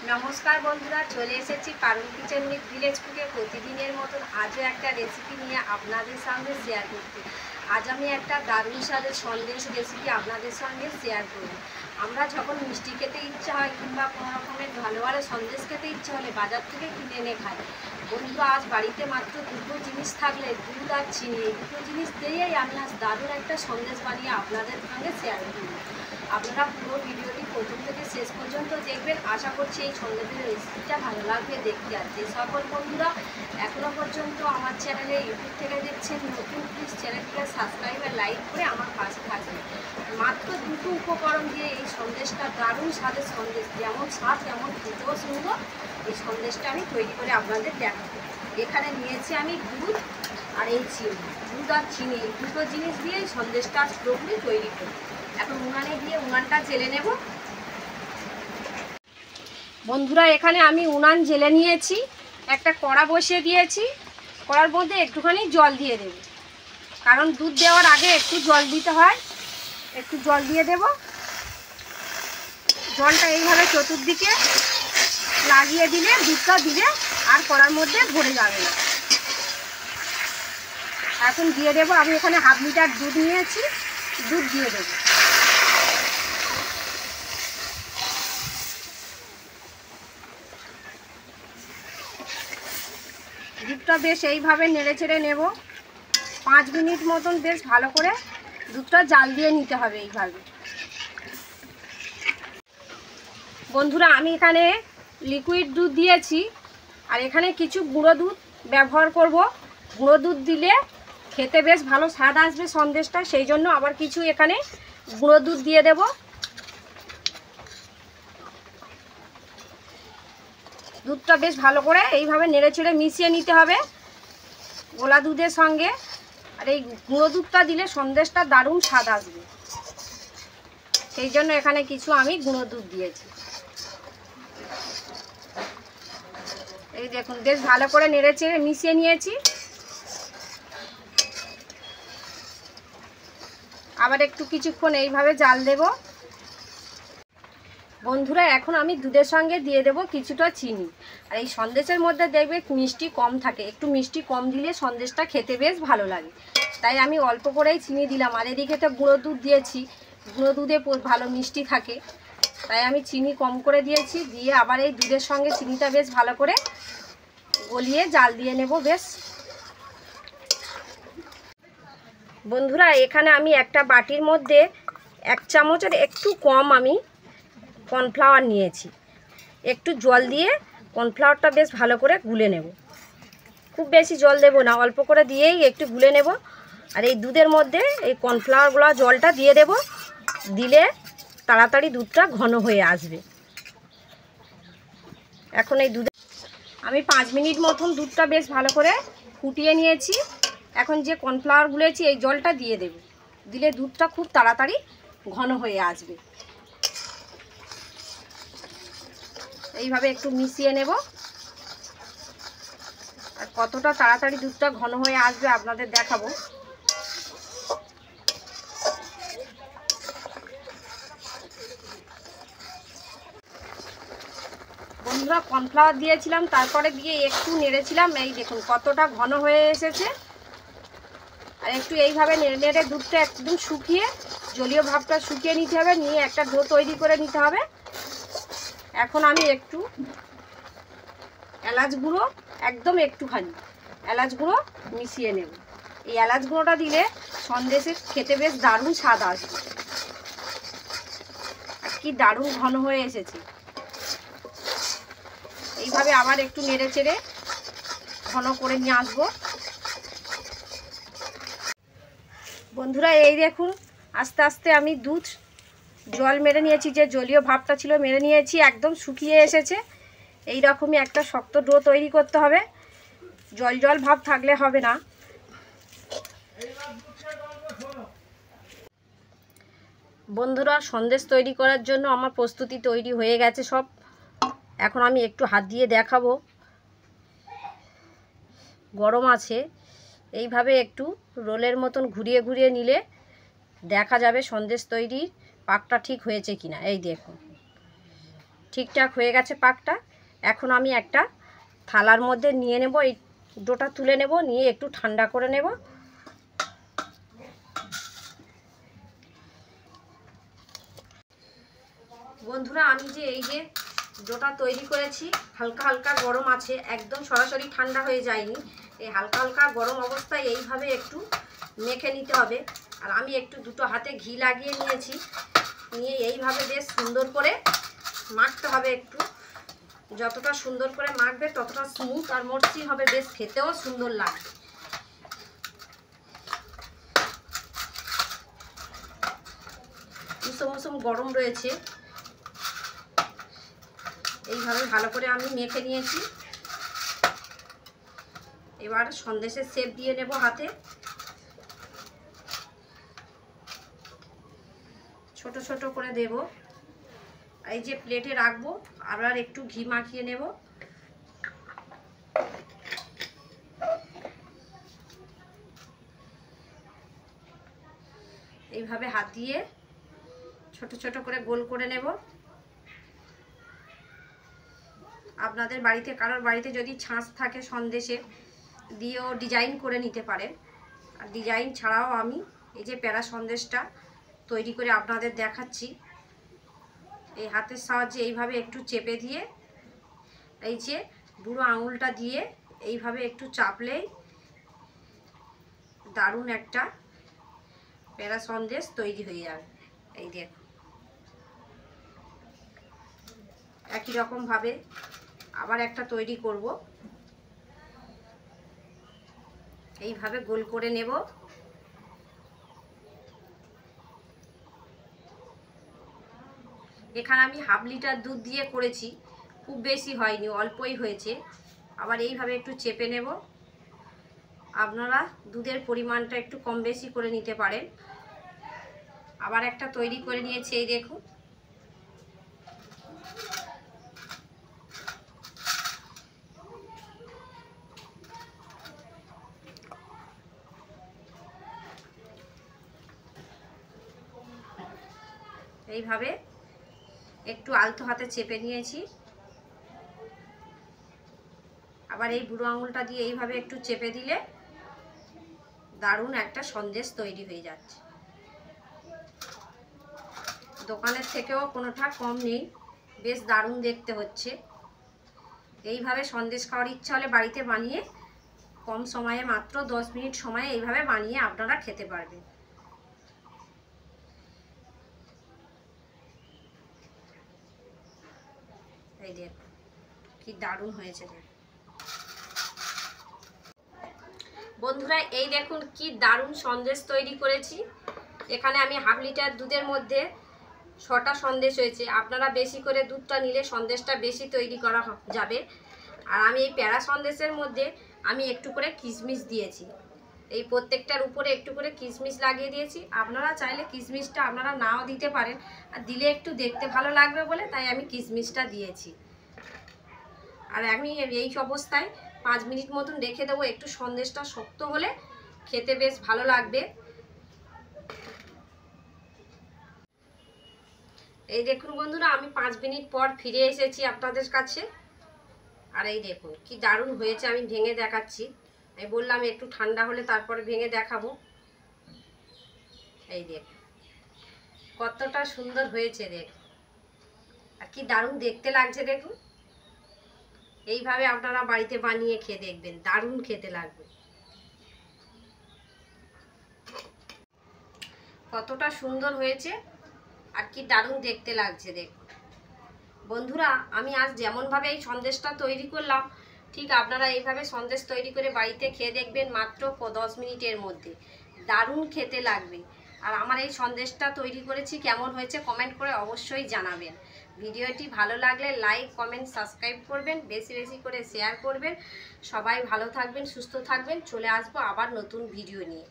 नमस्कार बंधुरा चले एसेছি পারুল কিচেন উইথ ভিলেজ কুকে প্রতিদিনের মতন আজও একটা রেসিপি নিয়ে আপনাদের সঙ্গে শেয়ার করতে। আজ আমি একটা দারুণ স্বাদের সন্দেশ রেসিপি আপনাদের সঙ্গে শেয়ার করব। আমরা যখন মিষ্টি খেতে ইচ্ছা হয় কিংবা কোনো রকমের ভালো ভালো সন্দেশ খেতে ইচ্ছা হলে বাজার থেকে কিনে এনে খাই। বন্ধুরা আজ বাড়িতে মাত্র দুটো জিনিস থাকলে দুধ আর চিনি, এই দুটো জিনিস দিয়েই আমি আজ দারুণ একটা সন্দেশ বানিয়ে আপনাদের সঙ্গে শেয়ার করব। আপনারা পুরো ভিডিওটি প্রথম থেকে শেষ পর্যন্ত দেখবেন। আশা করছি এই সন্দেশের রেসিপিটা ভালো লাগবে দেখতে। আর যে সকল বন্ধুরা এখনও পর্যন্ত আমার চ্যানেলে ইউটিউব থেকে দেখছেন নতুন, প্লিজ চ্যানেলটিকে সাবস্ক্রাইব আর লাইক করে আমার পাশে থাকবেন। মাত্র দুটো উপকরণ দিয়ে এই সন্দেশটা দারুণ স্বাদের সন্দেশ, যেমন স্বাদ তেমন খেতেও সুন্দর। এই সন্দেশটা আমি তৈরি করে আপনাদের দেখাবো। এখানে নিয়েছি আমি দুধ আর এই চিনি। দুধ আর চিনি এই দুটো জিনিস দিয়ে এই সন্দেশটা আজ পুরোপুরি তৈরি করি। এখন উনানে দিয়ে উনানটা জেলে নেব। বন্ধুরা এখানে আমি উনান জেলে নিয়েছি, একটা কড়া বসিয়ে দিয়েছি। কড়ার মধ্যে একটুখানি জল দিয়ে দেব, কারণ দুধ দেওয়ার আগে একটু জল দিতে হয়। একটু জল দিয়ে দেব। জলটা এইভাবে চতুর্দিকে লাগিয়ে দিলে দুধটা দিলে আর কড়ার মধ্যে ভরে যাবে না। এখন দিয়ে দেব, আমি এখানে হাফ লিটার দুধ নিয়েছি, দুধ দিয়ে দেব। দুধটা বেশ এইভাবে নেড়ে চেড়ে নেব। 5 মিনিট মতন বেশ ভালো করে দুধটা জাল দিয়ে নিতে হবে এইভাবে। বন্ধুরা আমি এখানে লিকুইড দুধ দিয়েছি, আর এখানে কিছু গুঁড়ো দুধ ব্যবহার করব। গুঁড়ো দুধ দিলে খেতে বেশ ভালো স্বাদ আসবে সন্দেশটা, সেই জন্য আবার কিছু এখানে গুঁড়ো দুধ দিয়ে দেব। দুধটা বেশ ভালো করে এইভাবে নেড়ে চেড়ে মিশিয়ে নিতে হবে গোলা দুধের সঙ্গে। আর এই গুঁড়ো দুধটা দিলে সন্দেশটা দারুণ স্বাদ আসবে, সেই জন্য এখানে কিছু আমি গুঁড়ো দুধ দিয়েছি। এই দেখুন বেশ ভালো করে নেড়ে চেড়ে মিশিয়ে নিয়েছি। আবার একটু কিছুক্ষণ এইভাবে জাল দেব। বন্ধুরা এখন আমি দুধের সঙ্গে দিয়ে দেব কিছুটা চিনি। আর এই সন্দেশের মধ্যে দেখবে মিষ্টি কম থাকে, একটু মিষ্টি কম দিলে সন্দেশটা খেতে বেশ ভালো লাগে, তাই আমি অল্প করেই চিনি দিলাম। আর এদিকে তো গুঁড়ো দুধ দিয়েছি, গুঁড়ো দুধে ভালো মিষ্টি থাকে, তাই আমি চিনি কম করে দিয়েছি। দিয়ে আবার এই দুধের সঙ্গে চিনিটা বেশ ভালো করে গলিয়ে জাল দিয়ে নেব বেশ। বন্ধুরা এখানে আমি একটা বাটির মধ্যে 1 চামচের একটু কম আমি কর্নফ্লাওয়ার নিয়েছি। একটু জল দিয়ে কর্নফ্লাওয়ারটা বেশ ভালো করে গুলে নেব। খুব বেশি জল দেব না, অল্প করে দিয়েই একটু গুলে নেব। আর এই দুধের মধ্যে এই কর্নফ্লাওয়ারগুলো জলটা দিয়ে দেব, দিলে তাড়াতাড়ি দুধটা ঘন হয়ে আসবে। এখন এই দুধে আমি 5 মিনিট মতন দুধটা বেশ ভালো করে ফুটিয়ে নিয়েছি। এখন যে কর্নফ্লাওয়ার গুলেছি এই জলটা দিয়ে দেব, দিলে দুধটা খুব তাড়াতাড়ি ঘন হয়ে আসবে। এইভাবে একটু মিশিয়ে নেব। আর কতটা তাড়াতাড়ি দুধটা ঘন হয়ে আসবে আপনাদের দেখাবো। বন্ধুরা কর্নফ্লাওয়ার দিয়েছিলাম, তারপরে দিয়ে একটু নেড়েছিলাম। এই দেখুন কতটা ঘন হয়ে এসেছে। আর একটু এইভাবে নেড়ে নেড়ে দুধটা একদম শুকিয়ে, জলীয় ভাবটা শুকিয়ে নিতে হবে, নিয়ে একটা ডো তৈরি করে নিতে হবে। এখন আমি একটু এলাচ গুঁড়ো, একদম একটুখানি এলাচ গুঁড়ো মিশিয়ে নেব। এই এলাচ গুঁড়োটা দিলে সন্দেশে খেতে বেশ দারুণ স্বাদ আসবে। আর কি দারুণ ঘন হয়ে এসেছে। এইভাবে আবার একটু নেড়ে চেড়ে ঘন করে নিয়ে আসবো। বন্ধুরা এই দেখুন আস্তে আস্তে আমি দুধ জল মেরে নিয়েছি, যে জলীয় ভাবটা ছিল মেরে নিয়েছি, একদম শুকিয়ে এসেছে। এই রকমই একটা শক্ত ডো তৈরি করতে হবে, জল জল ভাব থাকলে হবে না। বন্ধুরা সন্দেশ তৈরি করার জন্য আমার প্রস্তুতি তৈরি হয়ে গেছে সব। এখন আমি একটু হাত দিয়ে দেখাবো, গরম আছে। এইভাবে একটু রোলের মতন ঘুরিয়ে ঘুরিয়ে নিলে দেখা যাবে সন্দেশ তৈরির পাকটা ঠিক হয়েছে কিনা। এই দেখুন ঠিকঠাক হয়ে গেছে পাকটা। এখন আমি একটা থালার মধ্যে নিয়ে নেব, এই ডোটা তুলে নেব, নিয়ে একটু ঠান্ডা করে নেব। বন্ধুরা, আমি যে এই যে ডোটা তৈরি করেছি, হালকা হালকা গরম আছে, একদম সরাসরি ঠান্ডা হয়ে যায়নি। এই হালকা হালকা গরম অবস্থায় এইভাবে একটু মেখে নিতে হবে। আর আমি একটু দুটো হাতে ঘি লাগিয়ে নিয়েছি, নিয়ে এইভাবে বেশ সুন্দর করে মাখতে হবে। একটু যতটা সুন্দর করে মাখবে ততটা স্মুথ আর মসৃণ হবে, বেশ খেতেও সুন্দর লাগবে। মুসুম গরম রয়েছে, এইভাবে ভালো করে আমি মেখে নিয়েছি। এবার সন্দেশের শেপ দিয়ে নেব হাতে। ছোট ছোট করে দেব, এই যে প্লেটে রাখবো। আবার একটু ঘি মাখিয়ে নেব। এইভাবে হাত দিয়ে ছোট ছোট করে গোল করে নেব। আপনাদের বাড়িতে, কারোর বাড়িতে যদি ছাঁচ থাকে সন্দেশে, দিয়েও ডিজাইন করে নিতে পারেন। আর ডিজাইন ছাড়াও আমি এই যে প্যারা সন্দেশটা তৈরি করে আপনাদের দেখাচ্ছি। এই হাতের সাহায্যে এইভাবে একটু চেপে দিয়ে, এই যে বুড়ো আঙুলটা দিয়ে এইভাবে একটু চাপলেই দারুণ একটা প্যারা সন্দেশ তৈরি হয়ে যাবে। এই দেখুন, একই রকমভাবে আবার একটা তৈরি করব। এইভাবে গোল করে নেব। এখানে আমি হাফ লিটার দুধ দিয়ে করেছি, খুব বেশি হয়নি, অল্পই হয়েছে। আবার এইভাবে একটু চেপে নেব। আপনারা দুধের পরিমাণটা একটু কম বেশি করে নিতে পারেন। আবার একটা তৈরি করে নিয়েছি, এই দেখুন। এইভাবে একটু আলতো হাতে চেপে নিয়েছি। আবার এই বুড়ো আঙুলটা দিয়ে এইভাবে একটু চেপে দিলে দারুণ একটা সন্দেশ তৈরি হয়ে যাচ্ছে। দোকানের থেকেও কোনোটা কম নেই, বেশ দারুণ দেখতে হচ্ছে। এইভাবে সন্দেশ খাওয়ার ইচ্ছা হলে বাড়িতে বানিয়ে কম সময়ে, মাত্র 10 মিনিট সময়ে এইভাবে বানিয়ে আপনারা খেতে পারবেন। এই দেখুন কি দারুণ হয়েছে। বন্ধুরা, এই দেখুন কি দারুণ সন্দেশ তৈরি করেছি। এখানে আমি হাফ লিটার দুধের মধ্যে 6টা সন্দেশ হয়েছে। আপনারা বেশি করে দুধটা নিলে সন্দেশটা বেশি তৈরি করা যাবে। আর আমি এই প্যারা সন্দেশের মধ্যে আমি একটু করে কিশমিশ দিয়েছি। এই প্রত্যেকটার উপরে একটু করে কিশমিশ লাগিয়ে দিয়েছি। আপনারা চাইলে কিশমিশটা আপনারা নাও দিতে পারেন, আর দিলে একটু দেখতে ভালো লাগবে বলে তাই আমি কিশমিশটা দিয়েছি। আর আমি এই অবস্থায় 5 মিনিট মতন রেখে দেবো। একটু সন্দেশটা শক্ত হলে খেতে বেশ ভালো লাগবে। এই দেখুন বন্ধুরা, আমি 5 মিনিট পর ফিরে এসেছি আপনাদের কাছে। আর এই দেখুন কি দারুণ হয়েছে, আমি ভেঙে দেখাচ্ছি। আমি বললাম একটু ঠান্ডা হলে তারপরে ভেঙে দেখাবো। এই দেখুন কতটা সুন্দর হয়েছে, দেখুন। আর কি দারুণ দেখতে লাগছে দেখুন। এইভাবে আপনারা বাড়িতে বানিয়ে খেয়ে দেখবেন, দারুণ খেতে লাগবে। কতটা সুন্দর হয়েছে আর কি দারুণ দেখতে লাগছে দেখুন। বন্ধুরা, আমি আজ যেমনভাবে এই সন্দেশটা তৈরি করলাম, ঠিক আপনারা এইভাবে সন্দেশ তৈরি করে বাড়িতে খেয়ে দেখবেন, মাত্র 10 মিনিটের মধ্যে। দারুণ খেতে লাগবে। আর আমার এই সন্দেশটা তৈরি করেছি, কেমন হয়েছে কমেন্ট করে অবশ্যই জানাবেন। ভিডিওটি ভালো লাগলে লাইক, কমেন্ট, সাবস্ক্রাইব করবেন, বেশি বেশি করে শেয়ার করবেন। সবাই ভালো থাকবেন, সুস্থ থাকবেন। চলে আসবো আবার নতুন ভিডিও নিয়ে।